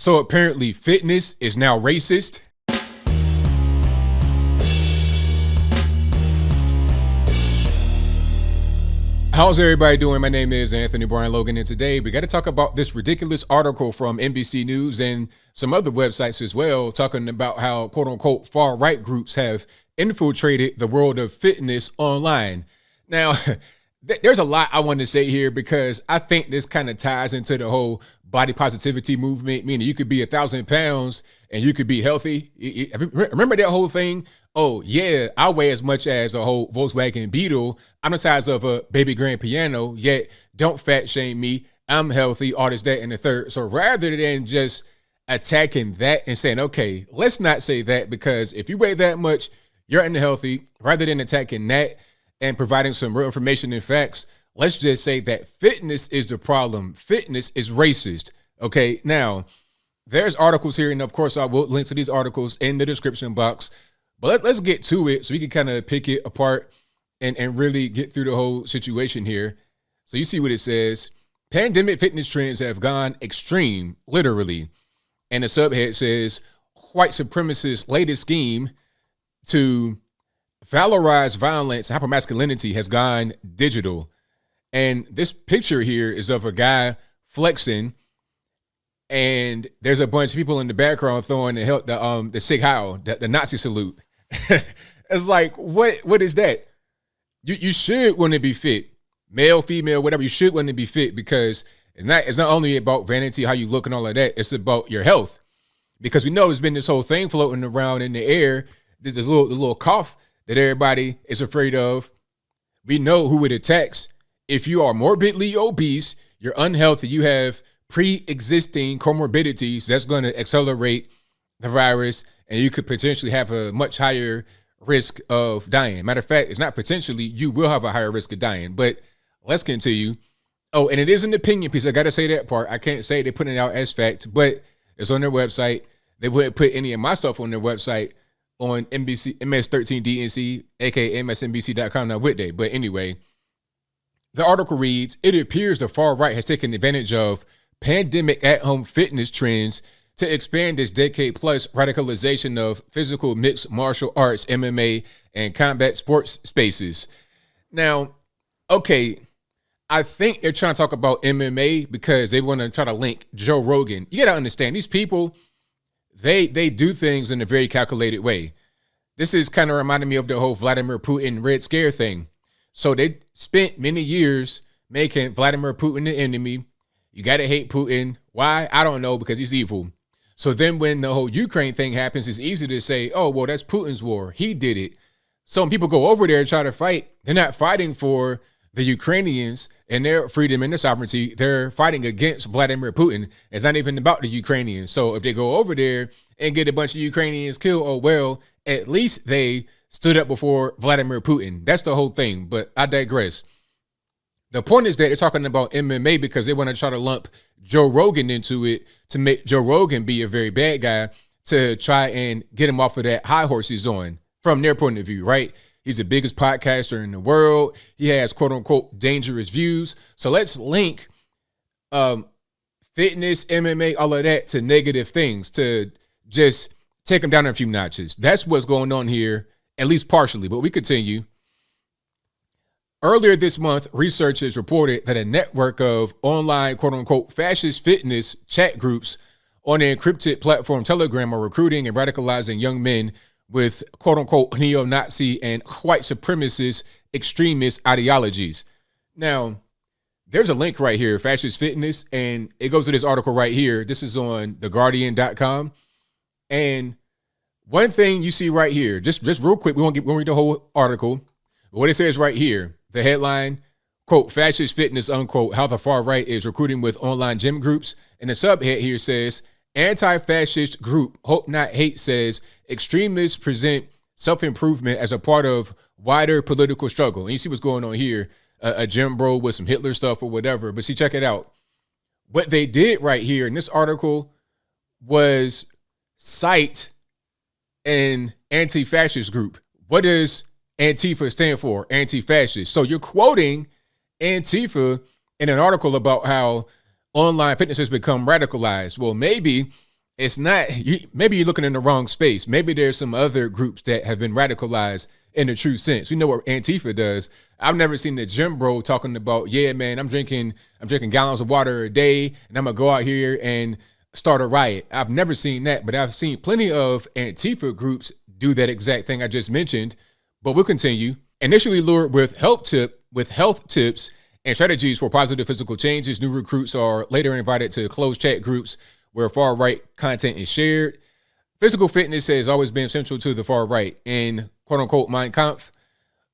So apparently fitness is now racist. How's everybody doing? My name is Anthony Brian Logan, and today we got to talk about this ridiculous article from NBC News and some other websites as well, talking about how quote unquote far right groups have infiltrated the world of fitness online. Now, there's a lot I want to say here because I think this kind of ties into the whole body positivity movement, meaning you could be 1,000 pounds and you could be healthy. Remember that whole thing? Oh, yeah, I weigh as much as a whole Volkswagen Beetle. I'm the size of a baby grand piano, yet don't fat shame me. I'm healthy, all this, that, and the third. So rather than just attacking that and saying, okay, let's not say that, because if you weigh that much, you're unhealthy, rather than attacking that and providing some real information and facts, let's just say that fitness is the problem. Fitness is racist. Okay, now, there's articles here, and of course, I will link to these articles in the description box. But let's get to it so we can kind of pick it apart and really get through the whole situation here. So you see what it says. Pandemic fitness trends have gone extreme, literally. And the subhead says, white supremacists' latest scheme to valorize violence and hypermasculinity has gone digital. And this picture here is of a guy flexing, and there's a bunch of people in the background throwing the Sig Heil, the Nazi salute. It's like, what is that? You should want to be fit, male, female, whatever. You should want to be fit, because it's not only about vanity, how you look and all of that. It's about your health, because we know there's been this whole thing floating around in the air. There's this little cough that everybody is afraid of. We know who it attacks. If you are morbidly obese, you're unhealthy, you have pre-existing comorbidities, that's going to accelerate the virus, and you could potentially have a much higher risk of dying. Matter of fact, it's not potentially, you will have a higher risk of dying. But let's continue. Oh, and it is an opinion piece. I got to say that part. I can't say they're putting it out as fact, but it's on their website. They wouldn't put any of my stuff on their website on MS13DNC, aka MSNBC.com. Now, would they? But anyway, the article reads, it appears the far right has taken advantage of pandemic at-home fitness trends to expand this decade-plus radicalization of physical mixed martial arts, MMA, and combat sports spaces. Now, okay, I think they're trying to talk about MMA because they want to try to link Joe Rogan. You got to understand, these people, they do things in a very calculated way. This is kind of reminding me of the whole Vladimir Putin Red Scare thing. So they spent many years making Vladimir Putin the enemy. You got to hate Putin. Why? I don't know, because he's evil. So then when the whole Ukraine thing happens, it's easy to say, oh, well, that's Putin's war. He did it. So when people go over there and try to fight, they're not fighting for the Ukrainians and their freedom and their sovereignty. They're fighting against Vladimir Putin. It's not even about the Ukrainians. So if they go over there and get a bunch of Ukrainians killed, oh, well, at least they stood up before Vladimir Putin. That's the whole thing. But I digress. The point is that they're talking about MMA because they want to try to lump Joe Rogan into it to make Joe Rogan be a very bad guy, to try and get him off of that high horse he's on from their point of view, right? He's the biggest podcaster in the world. He has quote unquote dangerous views. So let's link fitness, MMA, all of that to negative things, to just take him down a few notches. That's what's going on here, at least partially, but we continue. Earlier this month, researchers reported that a network of online, quote-unquote, fascist fitness chat groups on the encrypted platform Telegram are recruiting and radicalizing young men with, quote-unquote, neo-Nazi and white supremacist extremist ideologies. Now, there's a link right here, fascist fitness, and it goes to this article right here. This is on theguardian.com. And one thing you see right here, just real quick, we won't read the whole article. What it says right here, the headline, quote, fascist fitness, unquote, how the far right is recruiting with online gym groups. And the subhead here says, anti-fascist group Hope Not Hate says extremists present self-improvement as a part of wider political struggle. And you see what's going on here, a gym bro with some Hitler stuff or whatever. But see, check it out. What they did right here in this article was cite an anti-fascist group. What does Antifa stand for? Anti-fascist. So you're quoting Antifa in an article about how online fitness has become radicalized. Well, maybe It's not, maybe you're looking in the wrong space. Maybe there's some other groups that have been radicalized in the true sense. We know what Antifa does. I've never seen the gym bro talking about, yeah, man, I'm drinking gallons of water a day and I'm gonna go out here and start a riot. I've never seen that, but I've seen plenty of Antifa groups do that exact thing I just mentioned. But we'll continue. Initially lured with health tips and strategies for positive physical changes, new recruits are later invited to closed chat groups where far-right content is shared. Physical fitness has always been central to the far right. In quote-unquote Mein Kampf,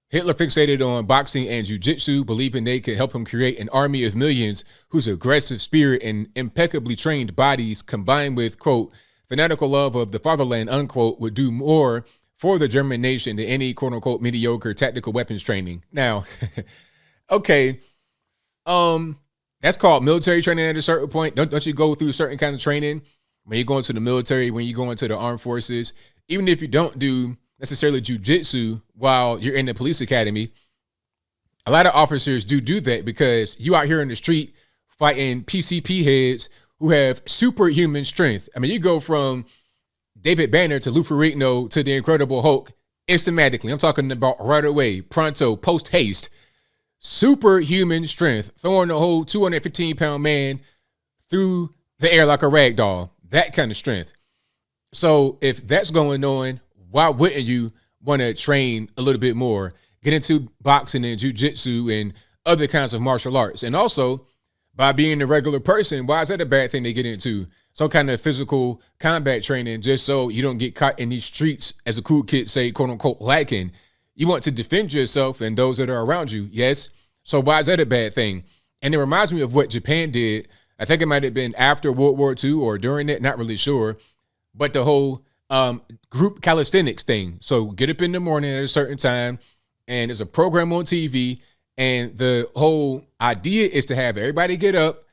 Hitler fixated on boxing and jiu-jitsu, believing they could help him create an army of millions whose aggressive spirit and impeccably trained bodies, combined with, quote, fanatical love of the fatherland, unquote, would do more for the German nation than any, quote-unquote, mediocre tactical weapons training. Now, okay, that's called military training at a certain point. Don't you go through certain kind of training when you go into the military, when you go into the armed forces? Even if you don't do necessarily jujitsu while you're in the police academy, a lot of officers do that because you out here in the street fighting PCP heads who have superhuman strength. I mean, you go from David Banner to Lou Ferrigno to the Incredible Hulk instantly. I'm talking about right away, pronto, post haste. Superhuman strength, throwing a whole 215-pound man through the air like a rag doll. That kind of strength. So if that's going on, why wouldn't you want to train a little bit more, get into boxing and jiu-jitsu and other kinds of martial arts? And also, by being a regular person, why is that a bad thing to get into? Some kind of physical combat training just so you don't get caught in these streets, as a cool kid say, quote unquote, lacking. You want to defend yourself and those that are around you, yes? So why is that a bad thing? And it reminds me of what Japan did. I think it might have been after World War II or during it, not really sure. But the whole group calisthenics thing. So get up in the morning at a certain time, and there's a program on TV, and the whole idea is to have everybody get up,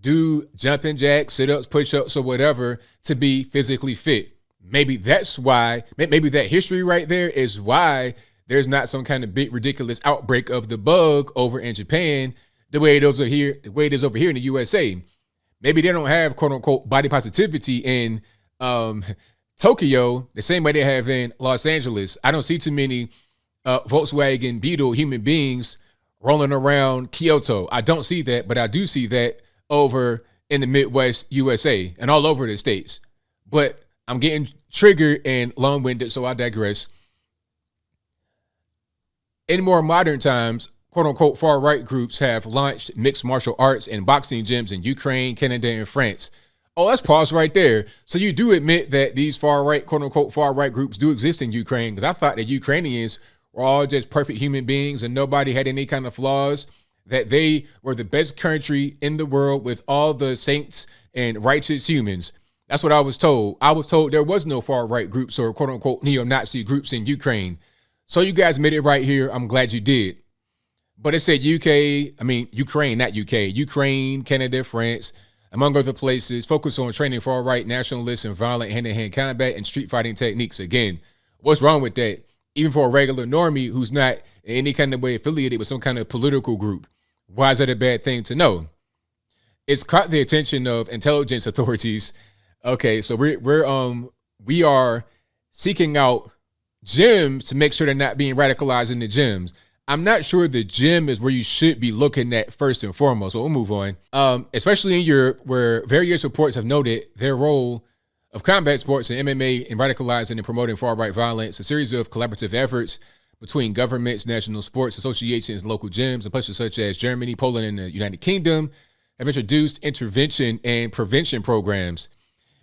do jumping jacks, sit-ups, push-ups, or whatever to be physically fit. Maybe that's why, maybe that history right there is why there's not some kind of big ridiculous outbreak of the bug over in Japan the way it is over here in the USA. Maybe they don't have quote unquote body positivity in Tokyo the same way they have in Los Angeles. I don't see too many Volkswagen Beetle human beings rolling around Kyoto. I don't see that, but I do see that over in the Midwest USA and all over the states. But I'm getting triggered and long-winded, so I digress. In more modern times, quote-unquote far-right groups have launched mixed martial arts and boxing gyms in Ukraine, Canada, and France. Oh, let's pause right there. So you do admit that these far-right, quote-unquote far-right groups do exist in Ukraine, because I thought that Ukrainians were all just perfect human beings and nobody had any kind of flaws, that they were the best country in the world with all the saints and righteous humans. That's what I was told. I was told there was no far-right groups or quote-unquote neo-Nazi groups in Ukraine. So you guys made it right here. I'm glad you did. But it said Ukraine, not UK. Ukraine, Canada, France, among other places, focus on training far-right nationalists and violent hand-to-hand combat and street fighting techniques. Again, what's wrong with that? Even for a regular normie who's not in any kind of way affiliated with some kind of political group, why is that a bad thing to know? It's caught the attention of intelligence authorities. Okay, so we are seeking out gyms to make sure they're not being radicalized in the gyms. I'm not sure the gym is where you should be looking at first and foremost. So we'll move on. Especially in Europe, where various reports have noted their role of combat sports and MMA in radicalizing and promoting far-right violence. A series of collaborative efforts between governments, national sports associations, local gyms, and places such as Germany, Poland, and the United Kingdom have introduced intervention and prevention programs.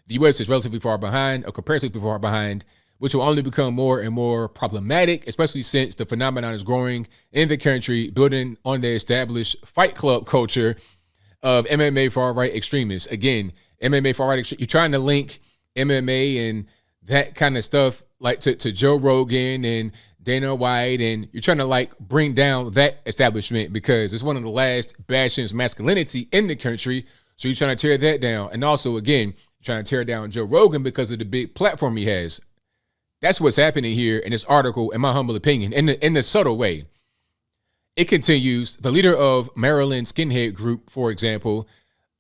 The U.S. is relatively far behind, or comparatively far behind, which will only become more and more problematic, especially since the phenomenon is growing in the country, building on the established fight club culture of MMA far-right extremists. Again, MMA far-right, you're trying to link MMA and that kind of stuff like to Joe Rogan and Dana White, and you're trying to like bring down that establishment because it's one of the last bastions of masculinity in the country. So you're trying to tear that down. And also, again, you're trying to tear down Joe Rogan because of the big platform he has. That's what's happening here in this article, in my humble opinion, in the subtle way. It continues, the leader of Maryland Skinhead Group, for example,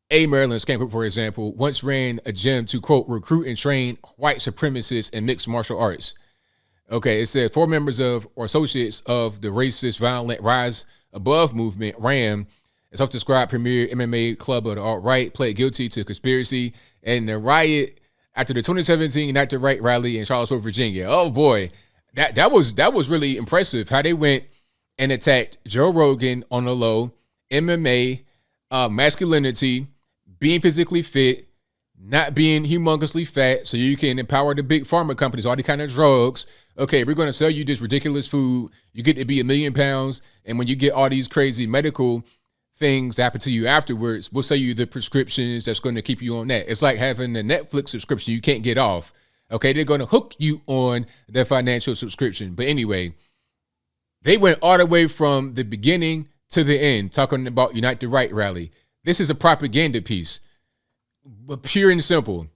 A Maryland scam group, for example, once ran a gym to, quote, recruit and train white supremacists in mixed martial arts. Okay, it said 4 members of or associates of the racist, violent Rise Above movement, RAM, a self-described premier MMA club of the alt-right, pled guilty to conspiracy and the riot after the 2017 Unite the Right rally in Charlottesville, Virginia. Oh boy, that was really impressive how they went and attacked Joe Rogan on the low, MMA, masculinity, being physically fit, not being humongously fat, so you can empower the big pharma companies, all the kind of drugs. Okay, we're going to sell you this ridiculous food. You get to be 1 million pounds, and when you get all these crazy medical things happen to you afterwards, we'll sell you the prescriptions that's going to keep you on that. It's like having a Netflix subscription you can't get off. Okay, they're going to hook you on the financial subscription. But anyway, they went all the way from the beginning to the end talking about Unite the Right rally. This is a propaganda piece, but pure and simple.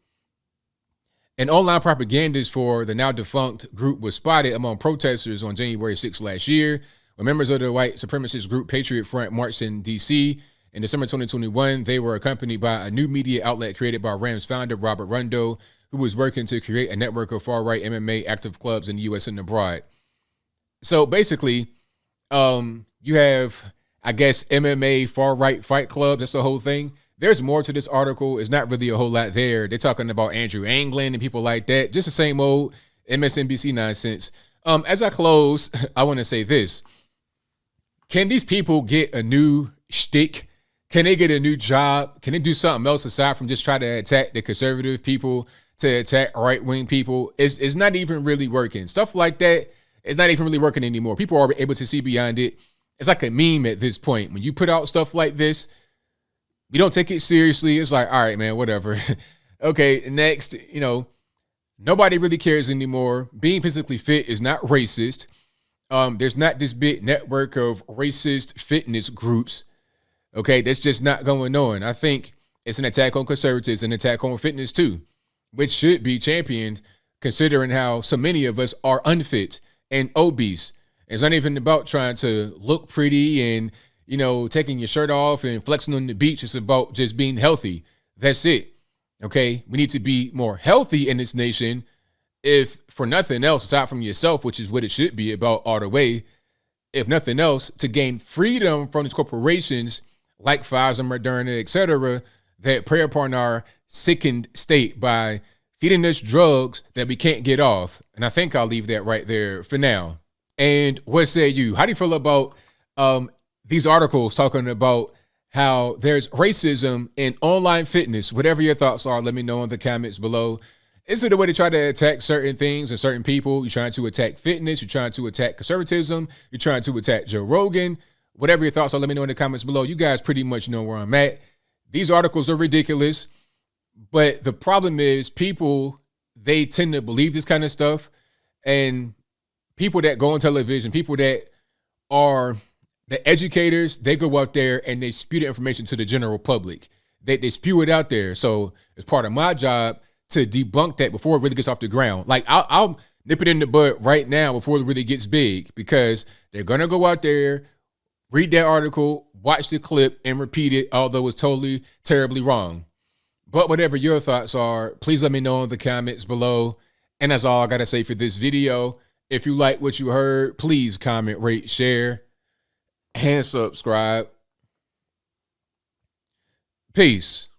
An online propagandist for the now defunct group was spotted among protesters on January 6 last year, when members of the white supremacist group Patriot Front marched in D.C. In December 2021. They were accompanied by a new media outlet created by Rams founder Robert Rundo, who was working to create a network of far-right MMA active clubs in the U.S. and abroad. So basically, you have, I guess, MMA far-right fight clubs. That's the whole thing. There's more to this article. It's not really a whole lot there. They're talking about Andrew Anglin and people like that. Just the same old MSNBC nonsense. As I close, I want to say this. Can these people get a new shtick? Can they get a new job? Can they do something else aside from just try to attack the conservative people, to attack right-wing people? It's not even really working. Stuff like that is not even really working anymore. People are able to see beyond it. It's like a meme at this point. When you put out stuff like this, you don't take it seriously. It's like, all right, man, whatever. Okay, next, nobody really cares anymore. Being physically fit is not racist. There's not this big network of racist fitness groups. Okay, that's just not going on. I think it's an attack on conservatives, an attack on fitness too, which should be championed considering how so many of us are unfit and obese. It's not even about trying to look pretty and, taking your shirt off and flexing on the beach. It's about just being healthy. That's it. Okay, we need to be more healthy in this nation, if for nothing else, aside from yourself, which is what it should be about all the way, if nothing else, to gain freedom from these corporations like Pfizer, Moderna, etc., that prey upon our sickened state by feeding us drugs that we can't get off. And I think I'll leave that right there for now. And what say you? How do you feel about these articles talking about how there's racism in online fitness? Whatever your thoughts are, let me know in the comments below. Is it a way to try to attack certain things and certain people? You're trying to attack fitness. You're trying to attack conservatism. You're trying to attack Joe Rogan. Whatever your thoughts are, let me know in the comments below. You guys pretty much know where I'm at. These articles are ridiculous, but the problem is people, they tend to believe this kind of stuff, and people that go on television, people that are the educators, they go out there and they spew the information to the general public. They spew it out there. So it's part of my job to debunk that before it really gets off the ground. Like I'll nip it in the bud right now before it really gets big, because they're going to go out there, read that article, watch the clip, and repeat it, although it's totally, terribly wrong. But whatever your thoughts are, please let me know in the comments below. And that's all I got to say for this video. If you like what you heard, please comment, rate, share, and subscribe. Peace.